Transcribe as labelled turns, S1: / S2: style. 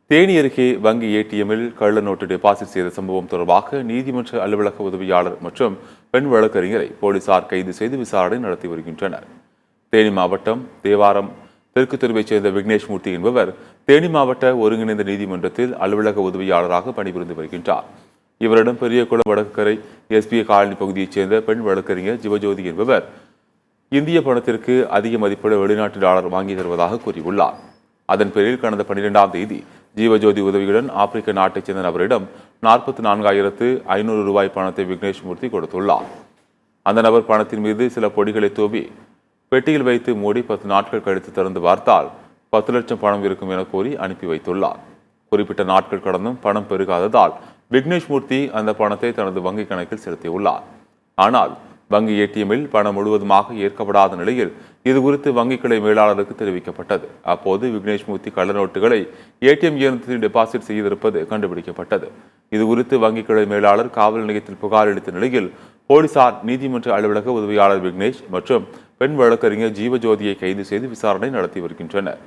S1: தேனி அருகே வங்கி ஏடிஎம்மில் கள்ள நோட்டு டெபாசிட் செய்த சம்பவம் தொடர்பாக நீதிமன்ற அலுவலக உதவியாளர் மற்றும் பெண் வழக்கறிஞரை போலீசார் கைது செய்து விசாரணை நடத்தி வருகின்றனர். தேனி மாவட்டம் தேவாரம் தெற்கு தெருவைச் சேர்ந்த விக்னேஷ் மூர்த்தி என்பவர் தேனி மாவட்ட ஒருங்கிணைந்த நீதிமன்றத்தில் அலுவலக உதவியாளராக பணிபுரிந்து வருகின்றார். இவரிடம் பெரியகுளம் வடக்கரை எஸ்பிஐ காலனி பகுதியைச் சேர்ந்த பெண் வழக்கறிஞர் ஜிவஜோதி என்பவர் இந்திய பணத்திற்கு அதிக மதிப்புள்ள வெளிநாட்டு டாலர் வாங்கி தருவதாக கூறியுள்ளார். அதன் பேரில் கடந்த 12ஆம் தேதி ஜீவஜோதி உதவியுடன் ஆப்பிரிக்க நாட்டைச் சேர்ந்த நபரிடம் 44,500 ரூபாய் பணத்தை விக்னேஷ் மூர்த்தி கொடுத்துள்ளார். அந்த நபர் பணத்தின் மீது சில பொடிகளை தூவி பெட்டியில் வைத்து மூடி 10 நாட்கள் கழித்து திறந்து பார்த்தால் 10 லட்சம் பணம் இருக்கும் என கூறி அனுப்பி வைத்துள்ளார். குறிப்பிட்ட நாட்கள் கடந்தும் பணம் பெருகாததால் விக்னேஷ் மூர்த்தி அந்த பணத்தை தனது வங்கிக் கணக்கில் செலுத்தியுள்ளார். ஆனால் வங்கி ஏடிஎம்மில் பணம் முழுவதுமாக ஏற்கப்படாத நிலையில் இதுகுறித்து வங்கி கிளை மேலாளருக்கு தெரிவிக்கப்பட்டது. அப்போது விக்னேஷ் மூர்த்தி கள்ள நோட்டுகளை ஏடிஎம் இயந்திரத்தில் டெபாசிட் செய்திருப்பது கண்டுபிடிக்கப்பட்டது. இதுகுறித்து வங்கி கிளை மேலாளர் காவல் நிலையத்தில் புகார் அளித்த நிலையில் போலீசார் நீதிமன்ற அலுவலக உதவியாளர் விக்னேஷ் மற்றும் பெண் வழக்கறிஞர் ஜீவஜோதியை கைது செய்து விசாரணை நடத்தி வருகின்றனர்.